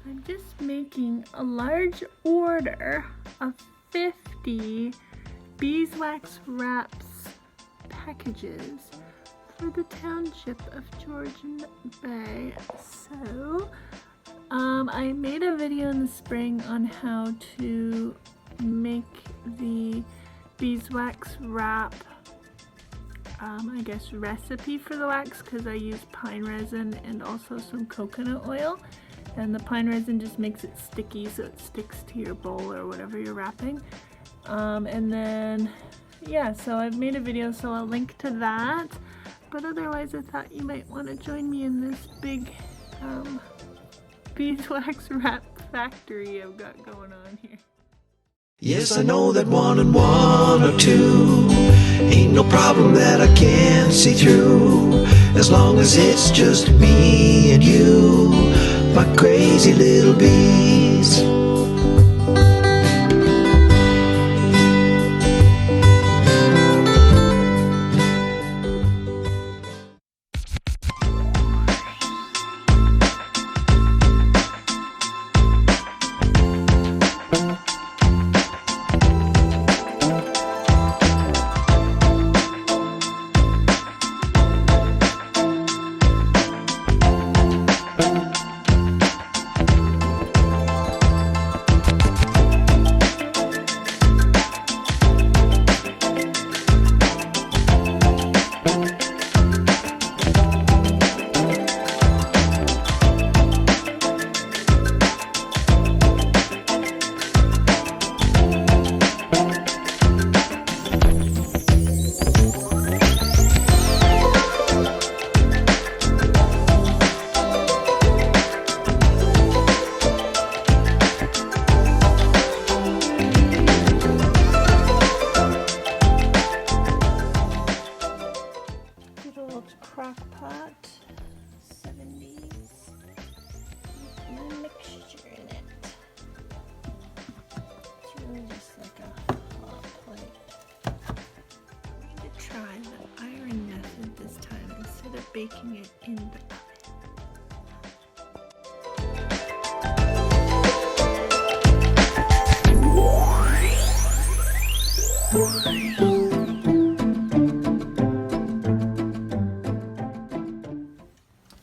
I'm just making a large order of 50 beeswax wraps packages for the township of Georgian Bay. So I made a video in the spring on how to make the beeswax wrap I guess recipe for the wax, because I use pine resin and also some coconut oil, and the pine resin just makes it sticky so it sticks to your bowl or whatever you're wrapping. And then yeah, so I've made a video, so I'll link to that. But otherwise I thought you might want to join me in this big beeswax wrap factory I've got going on here. Yes, I know that 1 and 1 are 2. Ain't no problem that I can't see through, as long as it's just me and you, my crazy little bees. Crock pot, 70s, my mixture in it. It's really just like a hot plate. I'm going to try the iron method this time instead of baking it in the oven.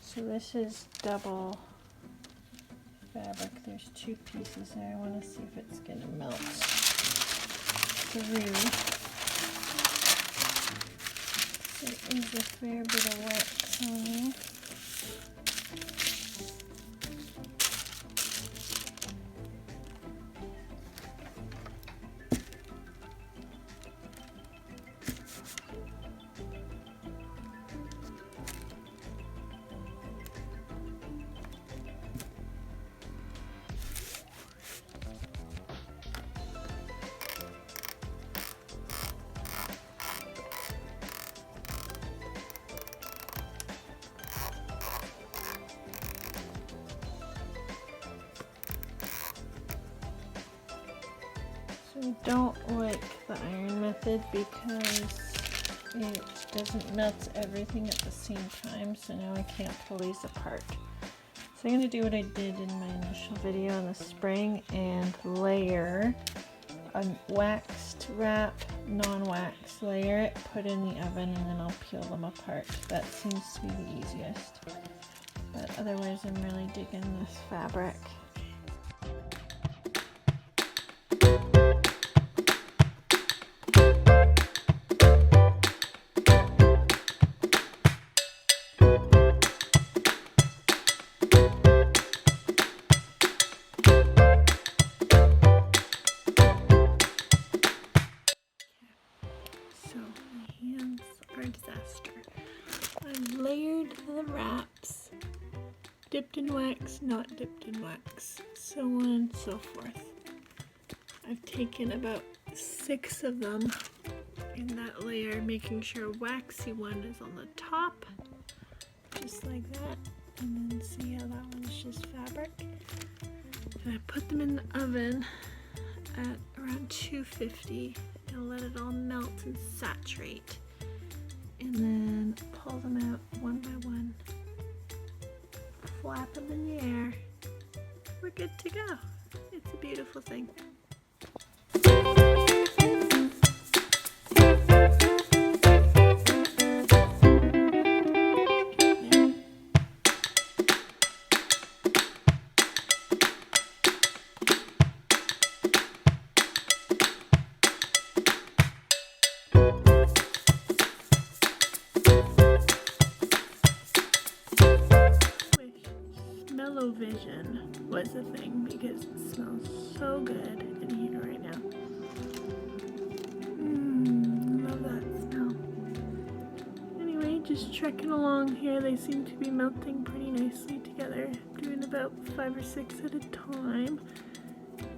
So this is double fabric. There's 2 pieces there. I want to see if it's going to melt through. There is a fair bit of wax on there. I don't like the iron method because it doesn't melt everything at the same time, so now I can't pull these apart. So I'm going to do what I did in my initial video in the spring and layer a waxed wrap, non-wax, layer it, put in the oven, and then I'll peel them apart. That seems to be the easiest. But otherwise I'm really digging this fabric. Disaster. I've layered the wraps, dipped in wax, not dipped in wax, so on and so forth. I've taken about 6 of them in that layer, making sure waxy one is on the top, just like that, and then see how that one's just fabric. And I put them in the oven at around 250 and let it all melt and saturate. And then pull them out one by one, flap them in the air, we're good to go. It's a beautiful thing. Vision was a thing because it smells so good in here right now. Love that smell. Anyway, just trekking along here. They seem to be melting pretty nicely together. Doing about 5 or 6 at a time.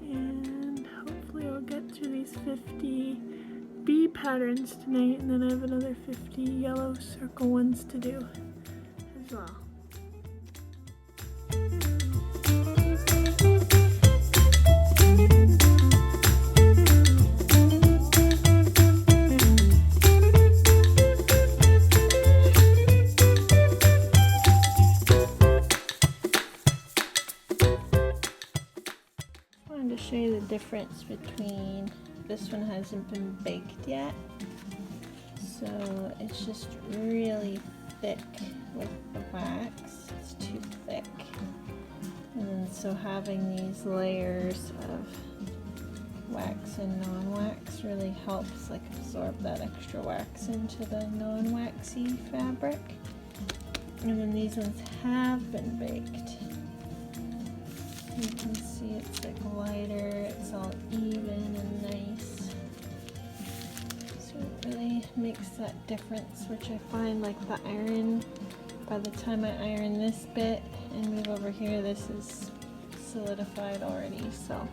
And hopefully I'll get through these 50 bee patterns tonight, and then I have another 50 yellow circle ones to do as well. To show you the difference between this one hasn't been baked yet, so it's just really thick with the wax. It's too thick, and then so having these layers of wax and non-wax really helps like absorb that extra wax into the non-waxy fabric. And then these ones have been baked. You can see it's like lighter, it's all even and nice. So it really makes that difference, which I find like the iron, by the time I iron this bit and move over here, this is solidified already. So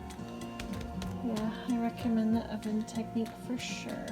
yeah, I recommend the oven technique for sure.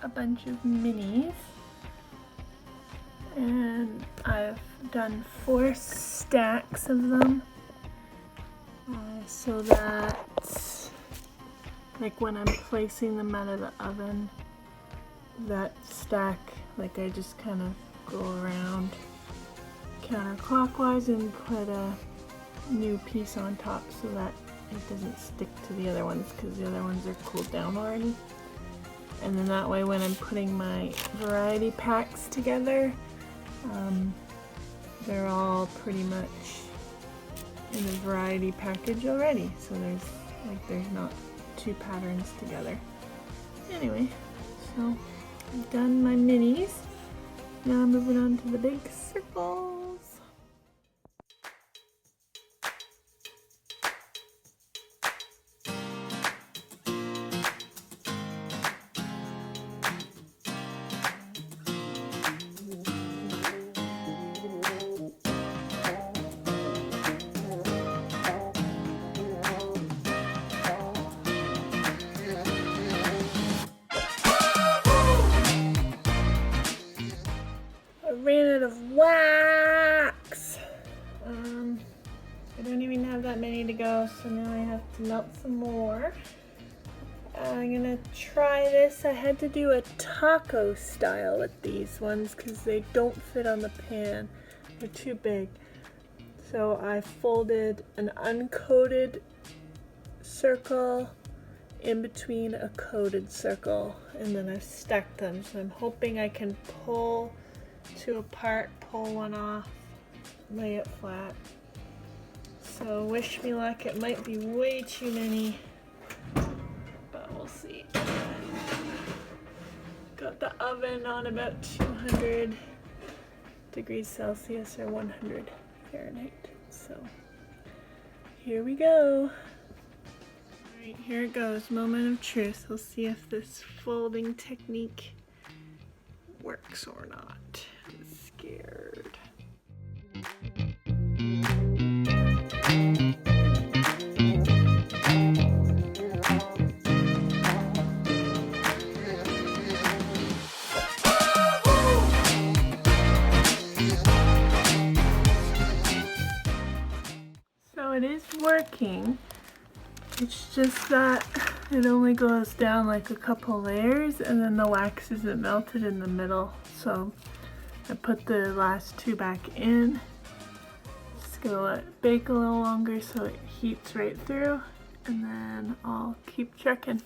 A bunch of minis, and I've done 4 stacks of them so that like when I'm placing them out of the oven, that stack, like I just kind of go around counterclockwise and put a new piece on top so that it doesn't stick to the other ones, because the other ones are cooled down already. And then that way when I'm putting my variety packs together, they're all pretty much in a variety package already. So there's not 2 patterns together. Anyway, so I've done my minis. Now I'm moving on to the big circles. Ran out of wax have that many to go, so now I have to melt some more. I'm gonna try this. I had to do a taco style with these ones because they don't fit on the pan. They're too big. So I folded an uncoated circle in between a coated circle, and then I've stacked them. So I'm hoping I can pull two apart, pull one off, lay it flat. So wish me luck. It might be way too many, but we'll see. Got the oven on about 200 degrees Celsius or 100 Fahrenheit. So here we go. Alright, here it goes. Moment of truth. We'll see if this folding technique works or not. I'm scared. So it is working. It's just that it only goes down like a couple layers and then the wax isn't melted in the middle. So I put the last two back in. Just gonna let it bake a little longer so it heats right through, and then I'll keep checking.